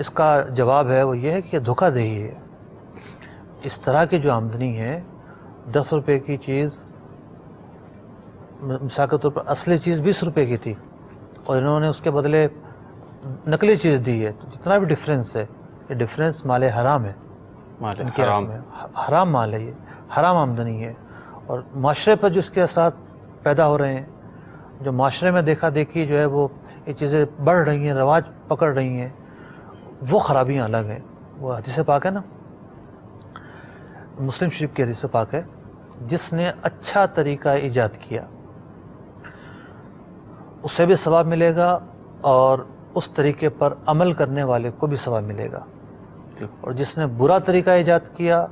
اس کا جواب ہے وہ یہ ہے کہ یہ دھوکہ دہی ہے. اس طرح کی جو آمدنی ہے 10 روپے کی چیز مثال کے طور پر اصلی چیز 20 روپے کی تھی اور انہوں نے اس کے بدلے نقلی چیز دی ہے. تو جتنا بھی ڈفرینس ہے یہ ڈفرینس مال حرام ہے, ان کے حق میں حرام مال ہے, یہ حرام آمدنی ہے. اور معاشرے پر جو اس کے اثرات پیدا ہو رہے ہیں, جو معاشرے میں دیکھا دیکھی جو ہے وہ یہ چیزیں بڑھ رہی ہیں, رواج پکڑ رہی ہیں, وہ خرابیاں الگ ہیں. وہ حدیث پاک ہے نا, مسلم شریف کی حدیث پاک ہے, جس نے اچھا طریقہ ایجاد کیا اسے بھی ثواب ملے گا اور اس طریقے پر عمل کرنے والے کو بھی ثواب ملے گا, اور جس نے برا طریقہ ایجاد کیا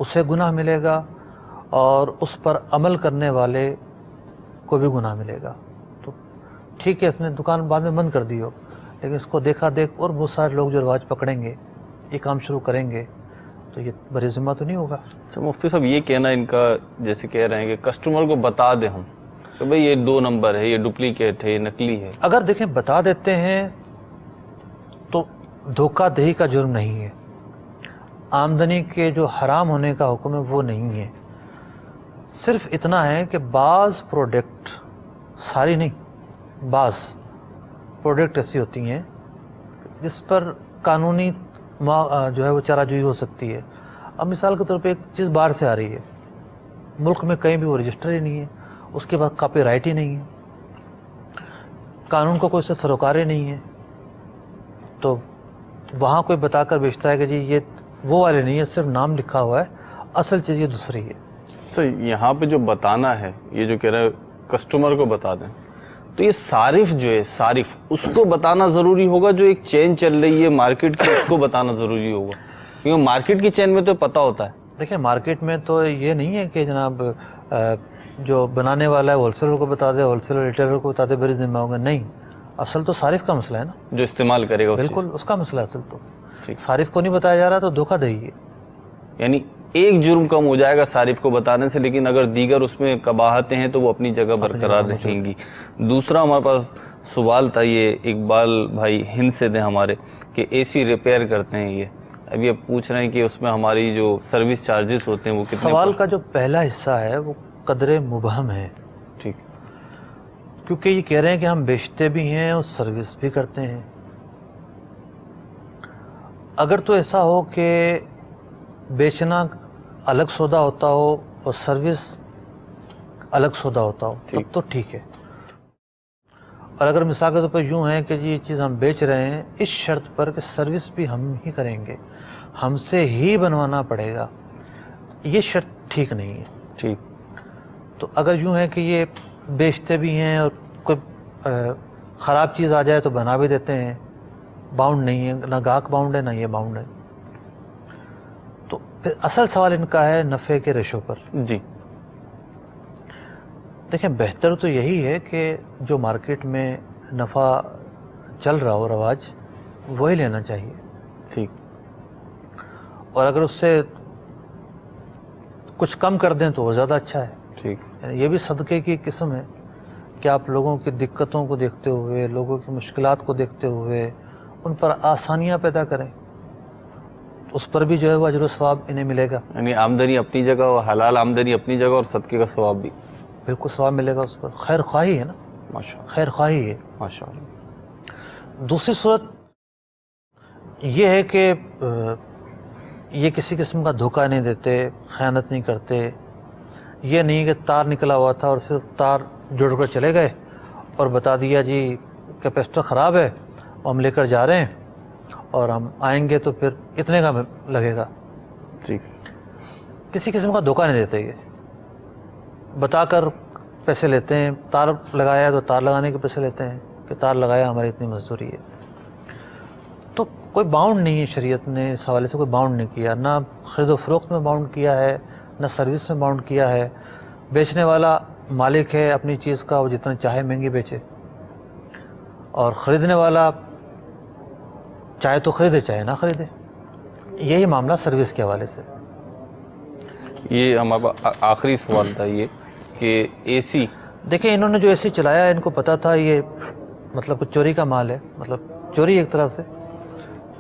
اسے گناہ ملے گا اور اس پر عمل کرنے والے کو بھی گناہ ملے گا. تو ٹھیک ہے, اس نے دکان بعد میں بند کر دی ہو, لیکن اس کو دیکھا دیکھ اور بہت سارے لوگ جو رواج پکڑیں گے, یہ کام شروع کریں گے, تو یہ بر ذمہ تو نہیں ہوگا.
اچھا مفتی صاحب, یہ کہنا ان کا جیسے کہہ رہے ہیں کہ کسٹمر کو بتا دیں ہم کہ بھئی یہ 2 نمبر ہے, یہ ڈپلیکیٹ ہے, یہ نقلی ہے.
اگر دیکھیں بتا دیتے ہیں تو دھوکہ دہی کا جرم نہیں ہے, آمدنی کے جو حرام ہونے کا حکم ہے وہ نہیں ہے. صرف اتنا ہے کہ بعض پروڈکٹ, ساری نہیں, بعض پروڈکٹ ایسی ہوتی ہیں جس پر قانونی جو ہے وہ چارہ جوئی ہو سکتی ہے. اب مثال کے طور پہ ایک چیز باہر سے آ رہی ہے, ملک میں کہیں بھی وہ رجسٹر ہی نہیں ہے, اس کے بعد کاپی رائٹ ہی نہیں ہے, قانون کو کوئی سے سروکار ہی نہیں ہے, تو وہاں کوئی بتا کر بیچتا ہے کہ جی یہ وہ والے نہیں ہے, صرف نام لکھا ہوا ہے, اصل چیز یہ دوسری ہے.
سر یہاں پہ جو بتانا ہے, یہ جو کہہ رہے ہیں کسٹمر کو بتا دیں, تو یہ صارف جو ہے, صارف اس کو بتانا ضروری ہوگا, جو ایک چین چل رہی ہے مارکیٹ کی اس کو بتانا ضروری ہوگا, کیونکہ مارکیٹ کی چین میں تو پتہ ہوتا ہے.
دیکھیں مارکیٹ میں تو یہ نہیں ہے کہ جناب جو بنانے والا ہے ہول سیلر کو بتا دے, ہول سیلر ریٹیلر کو بتا دے, میری ذمہ ہوگا. نہیں, اصل تو صارف کا مسئلہ ہے نا,
جو استعمال کرے گا.
بالکل اس کا مسئلہ اصل تو صارف کو نہیں بتایا جا رہا, تو دھوکہ دہی ہے.
یعنی ایک جرم کم ہو جائے گا صارف کو بتانے سے, لیکن اگر دیگر اس میں قباحتیں ہیں تو وہ اپنی جگہ برقرار رہیں گی. دوسرا ہمارے پاس سوال تھا, یہ اقبال بھائی ہند سے تھے ہمارے, کہ اے سی ریپیئر کرتے ہیں یہ, ابھی اب پوچھ رہے ہیں کہ اس میں ہماری جو سروس چارجز ہوتے ہیں وہ کتنے.
سوال کا جو پہلا حصہ ہے وہ قدر مبہم ہے,
ٹھیک,
کیونکہ یہ کہہ رہے ہیں کہ ہم بیچتے بھی ہیں اور سروس بھی کرتے ہیں. اگر تو ایسا ہو کہ بیچنا الگ سودا ہوتا ہو اور سروس الگ سودا ہوتا ہو, تب تو ٹھیک ہے. اور اگر مثال کے طور پر یوں ہے کہ جی یہ چیز ہم بیچ رہے ہیں اس شرط پر کہ سروس بھی ہم ہی کریں گے, ہم سے ہی بنوانا پڑے گا, یہ شرط ٹھیک نہیں ہے.
ٹھیک.
تو اگر یوں ہے کہ یہ بیچتے بھی ہیں اور کوئی خراب چیز آ جائے تو بنا بھی دیتے ہیں, باؤنڈ نہیں ہے, نہ گاہک باؤنڈ ہے نہ یہ باؤنڈ ہے, تو پھر اصل سوال ان کا ہے نفع کے ریشو پر.
جی
دیکھیں بہتر تو یہی ہے کہ جو مارکیٹ میں نفع چل رہا ہو, رواج, وہی لینا چاہیے.
ٹھیک.
اور اگر اس سے کچھ کم کر دیں تو وہ زیادہ اچھا ہے.
ٹھیک.
یعنی یہ بھی صدقے کی قسم ہے کہ آپ لوگوں کی دقتوں کو دیکھتے ہوئے, لوگوں کی مشکلات کو دیکھتے ہوئے ان پر آسانیاں پیدا کریں, اس پر بھی جو ہے وہ اجر و ثواب انہیں ملے گا.
یعنی آمدنی اپنی جگہ اور حلال آمدنی اپنی جگہ, اور صدقے کا ثواب بھی
بالکل ثواب ملے گا اس پر. خیر خواہی ہے نا,
ماشاء اللہ,
خیر خواہی ہے.
ماشاء اللہ.
دوسری صورت یہ ہے کہ یہ کسی قسم کا دھوکہ نہیں دیتے, خیانت نہیں کرتے. یہ نہیں کہ تار نکلا ہوا تھا اور صرف تار جوڑ کر چلے گئے اور بتا دیا جی کیپیسٹر خراب ہے, ہم لے کر جا رہے ہیں اور ہم آئیں گے تو پھر اتنے کا لگے گا.
ٹھیک.
کسی قسم کا دھوکہ نہیں دیتے, یہ بتا کر پیسے لیتے ہیں. تار لگایا تو تار لگانے کے پیسے لیتے ہیں کہ تار لگایا ہماری اتنی مزدوری ہے. تو کوئی باؤنڈ نہیں ہے, شریعت نے اس حوالے سے کوئی باؤنڈ نہیں کیا, نہ خرید و فروخت میں باؤنڈ کیا ہے, نہ سروس میں باؤنڈ کیا ہے. بیچنے والا مالک ہے اپنی چیز کا, وہ جتنا چاہے مہنگی بیچے, اور خریدنے والا چاہے تو خریدے چاہے نہ خریدے. یہی معاملہ سروس کے حوالے سے.
یہ ہمارا آخری سوال تھا یہ کہ اے سی,
دیکھیں انہوں نے جو اے سی چلایا ان کو پتہ تھا یہ مطلب کچھ چوری کا مال ہے, مطلب چوری ایک طرف سے.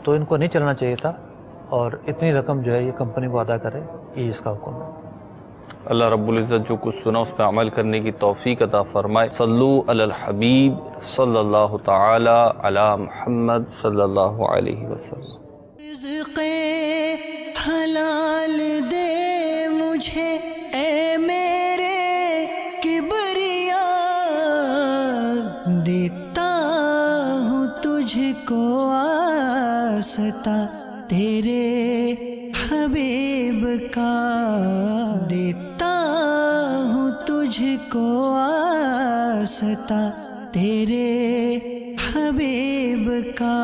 تو ان کو نہیں چلنا چاہیے تھا اور اتنی رقم جو ہے یہ کمپنی کو ادا کرے، یہ اس کا حکم ہے۔
اللہ رب العزت جو کچھ سنا اس پہ عمل کرنے کی توفیق عطا فرمائے۔ صلو علی الحبیب صلی اللہ تعالی علی محمد صلی اللہ علیہ وسلم۔
رزق حلال دے مجھے اے میرے کبریا، دیتا ہوں تجھ کو آستا تیرے حبیب کا، دیتا ہوں تجھ کو آستا تیرے حبیب کا۔